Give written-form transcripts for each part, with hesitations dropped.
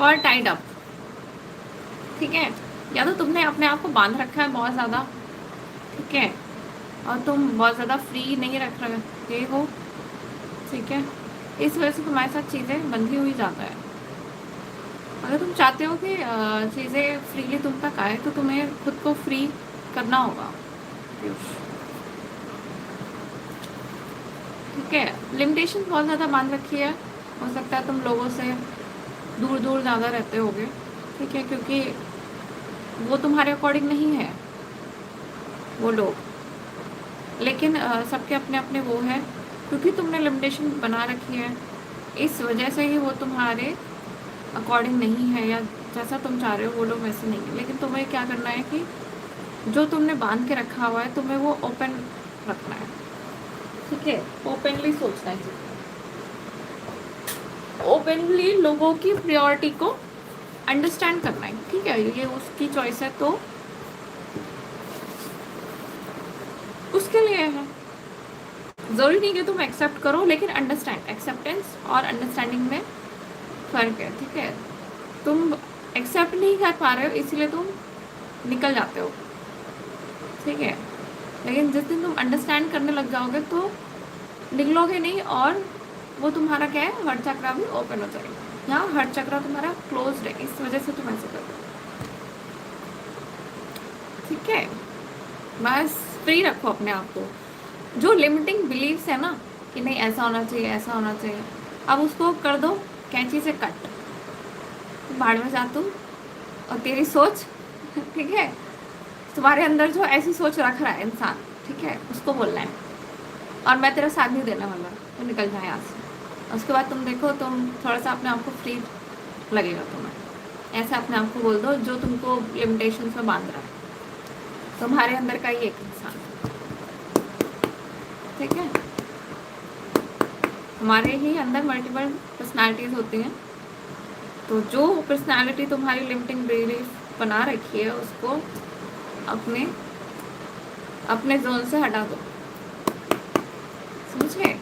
और tied up, ठीक है। या तो तुमने अपने आप को बांध रखा है बहुत ज़्यादा, ठीक है, और तुम बहुत ज़्यादा फ्री नहीं रख रहे हो, ठीक है, इस वजह से तुम्हारे साथ चीज़ें बंधी हुई ज़्यादा है। अगर तुम चाहते हो कि चीज़ें फ्रीली तुम तक आए तो तुम्हें खुद को फ्री करना होगा पीयूष, ठीक है। लिमिटेशन बहुत ज़्यादा बांध रखी है, हो सकता है तुम लोगों से दूर दूर ज़्यादा रहते होगे, ठीक है, क्योंकि वो तुम्हारे अकॉर्डिंग नहीं है वो लोग, लेकिन सबके अपने अपने वो है, क्योंकि तुमने लिमिटेशन बना रखी है इस वजह से ही वो तुम्हारे अकॉर्डिंग नहीं है, या जैसा तुम चाह रहे हो वो लोग वैसे नहीं है। लेकिन तुम्हें क्या करना है कि जो तुमने बांध के रखा हुआ है तुम्हें वो ओपन रखना है, ठीक है, ओपनली सोचना है, ओपनली लोगों की प्रायोरिटी को अंडरस्टैंड करना है, ठीक है, ये उसकी चॉइस है तो उसके लिए है। जरूरी नहीं कि तुम एक्सेप्ट करो, लेकिन अंडरस्टैंड, एक्सेप्टेंस और अंडरस्टैंडिंग में फर्क है, ठीक है। तुम एक्सेप्ट नहीं कर पा रहे हो इसीलिए तुम निकल जाते हो, ठीक है, लेकिन जिस दिन तुम अंडरस्टैंड करने लग जाओगे तो निकलोगे नहीं, और वो तुम्हारा क्या है, हार्ट चक्रा भी ओपन हो जाएगा। यहाँ हार्ट चक्रा तुम्हारा क्लोज्ड है, इस वजह से तुम ऐसे कर रहे हो, ठीक है। बस फ्री रखो अपने आप को। जो लिमिटिंग बिलीव्स है ना कि नहीं ऐसा होना चाहिए ऐसा होना चाहिए, अब उसको कर दो कैंची से कट, भाड़ में जा तू और तेरी सोच, ठीक है। तुम्हारे अंदर जो ऐसी सोच रख रहा है इंसान, ठीक है, उसको बोलना है और मैं तेरा साथ नहीं देने वाला, तो निकल जाए यहाँ से। उसके बाद तुम देखो, तुम थोड़ा सा अपने आप को फ्री लगेगा तुम्हें। ऐसा अपने आप को बोल दो जो तुमको लिमिटेशंस में बांध रहा है, तुम्हारे अंदर का ही एक इंसान, ठीक है। हमारे ही अंदर मल्टीपल पर्सनालिटीज होती हैं, तो जो पर्सनालिटी तुम्हारी लिमिटिंग बिलीफ बना रखी है उसको अपने अपने जोन से हटा दो, समझ गए।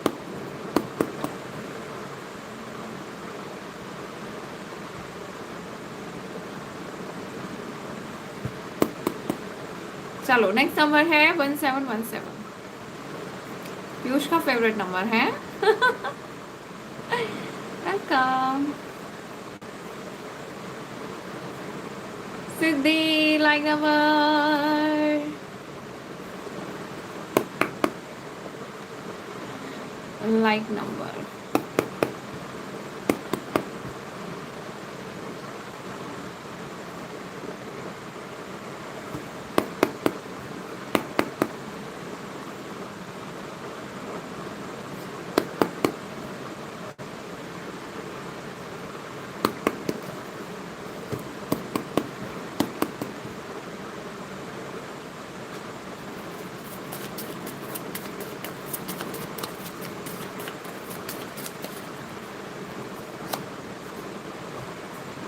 चलो नेक्स्ट नंबर है 1717, पीयूष का फेवरेट नंबर है। वेलकम सिद्धि, लाइक नंबर, लाइक नंबर।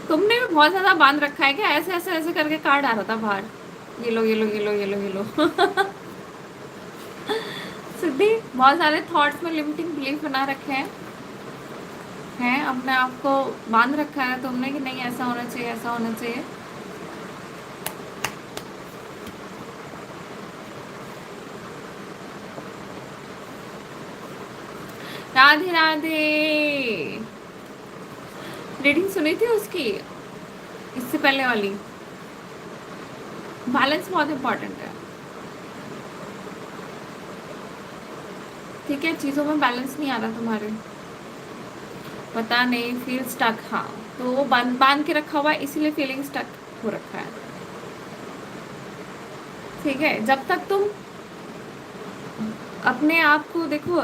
तुमने भी बहुत ज्यादा बांध रखा है क्या, ऐसे ऐसे ऐसे करके कार्ड आ रहा था बाहर, ये लो ये लो ये लो ये लो ये लो। सिद्धि बहुत सारे थॉट्स में लिमिटिंग बिलीफ बना रखे हैं अपने आप को बांध रखा है तुमने कि नहीं ऐसा होना चाहिए ऐसा होना चाहिए। राधे राधे। रीडिंग सुनी थी उसकी इससे पहले वाली। बैलेंस बहुत इंपॉर्टेंट है, ठीक है, चीजों में बैलेंस नहीं आ रहा तुम्हारे, पता नहीं, फील स्टक, हाँ, तो वो बांध बांध के रखा हुआ है इसीलिए फीलिंग स्टक हो रखा है, ठीक है। जब तक तुम अपने आप को देखो,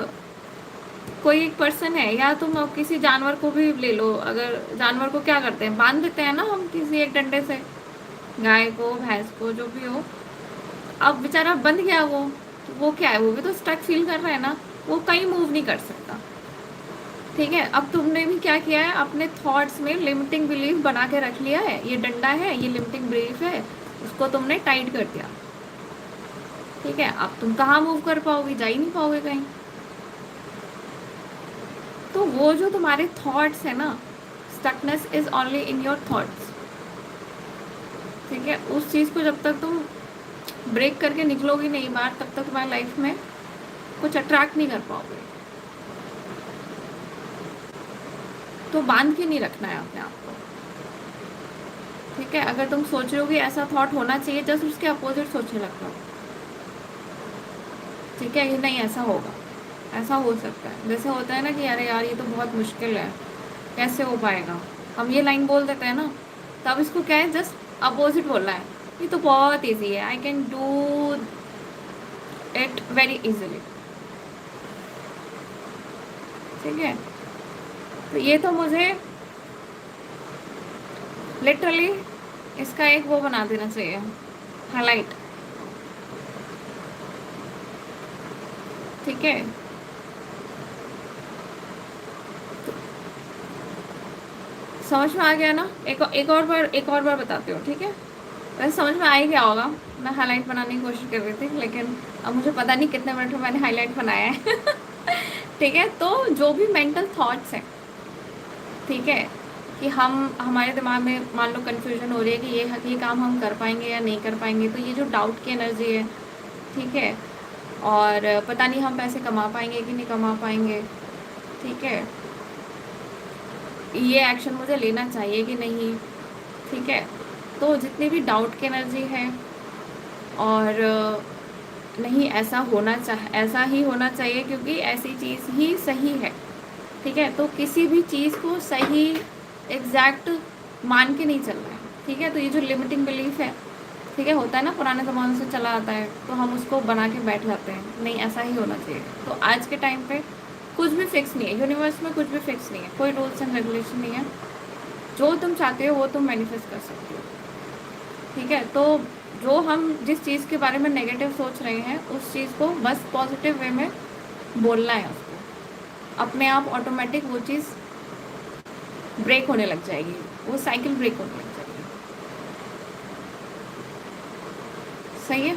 कोई एक पर्सन है या तुम किसी जानवर को भी ले लो, अगर जानवर को क्या करते हैं, बांध देते हैं ना हम किसी एक डंडे से, गाय को भैंस को जो भी हो, अब बेचारा बंध गया वो, तो वो क्या है, वो भी तो स्टक फील कर रहा है ना, वो कहीं मूव नहीं कर सकता, ठीक है। अब तुमने भी क्या किया है, अपने थॉट्स में लिमिटिंग बिलीफ बना के रख लिया है, ये डंडा है ये लिमिटिंग बिलीफ है, उसको तुमने टाइट कर दिया, ठीक है। अब तुम कहाँ मूव कर पाओगे, जा ही नहीं पाओगे कहीं। तो वो जो तुम्हारे थॉट्स है ना, stuckness is only in your thoughts. ठीक है, उस चीज़ को जब तक तुम ब्रेक करके निकलोगी नहीं बाहर, तब तक तुम्हारी लाइफ में कुछ अट्रैक्ट नहीं कर पाओगे। तो बांध के नहीं रखना है अपने आप को। ठीक है, अगर तुम सोच रहे हो कि ऐसा थॉट होना चाहिए, जस्ट उसके अपोजिट सोचने लग जाओ। ठीक है, कि नहीं ऐसा होगा, ऐसा हो सकता है। जैसे होता है ना कि अरे यार ये तो बहुत मुश्किल है, कैसे हो पाएगा, हम ये लाइन बोल देते हैं ना, तब इसको क्या है, जस्ट अपोजिट बोलना है, ये तो बहुत ईजी है, I can do it very easily. ठीक है, तो ये तो मुझे लिटरली इसका एक वो बना देना चाहिए, हाईलाइट। ठीक है, समझ में आ गया ना? एक और बार बताती हूँ। ठीक है, वैसे समझ में आ ही गया होगा, मैं हाईलाइट बनाने की कोशिश कर रही थी, लेकिन अब मुझे पता नहीं कितने मिनट में मैंने हाईलाइट बनाया है। ठीक है, तो जो भी मेंटल थॉट्स हैं, ठीक है, कि हमारे दिमाग में मान लो कन्फ्यूजन हो रही है कि ये काम हम कर पाएंगे या नहीं कर पाएंगे, तो ये जो डाउट की एनर्जी है, ठीक है, और पता नहीं हम पैसे कमा पाएंगे कि नहीं कमा पाएंगे, ठीक है, ये एक्शन मुझे लेना चाहिए कि नहीं, ठीक है, तो जितनी भी डाउट की एनर्जी है, और नहीं ऐसा ही होना चाहिए क्योंकि ऐसी चीज़ ही सही है। ठीक है, तो किसी भी चीज़ को सही एग्जैक्ट मान के नहीं चलना है। ठीक है, तो ये जो लिमिटिंग बिलीफ है, ठीक है, होता है ना, पुराने ज़माने से चला आता है, तो हम उसको बना के बैठ जाते हैं, नहीं ऐसा ही होना चाहिए। तो आज के टाइम पे कुछ भी फिक्स नहीं है, यूनिवर्स में कुछ भी फिक्स नहीं है, कोई रूल्स एंड रेगुलेशन नहीं है। जो तुम चाहते हो वो तुम मैनिफेस्ट कर सकते हो। ठीक है, तो जो हम जिस चीज़ के बारे में नेगेटिव सोच रहे हैं, उस चीज़ को बस पॉजिटिव वे में बोलना है उसको, अपने आप ऑटोमेटिक वो चीज़ ब्रेक होने लग जाएगी, वो साइकिल ब्रेक होने लग जाएगी। सही है।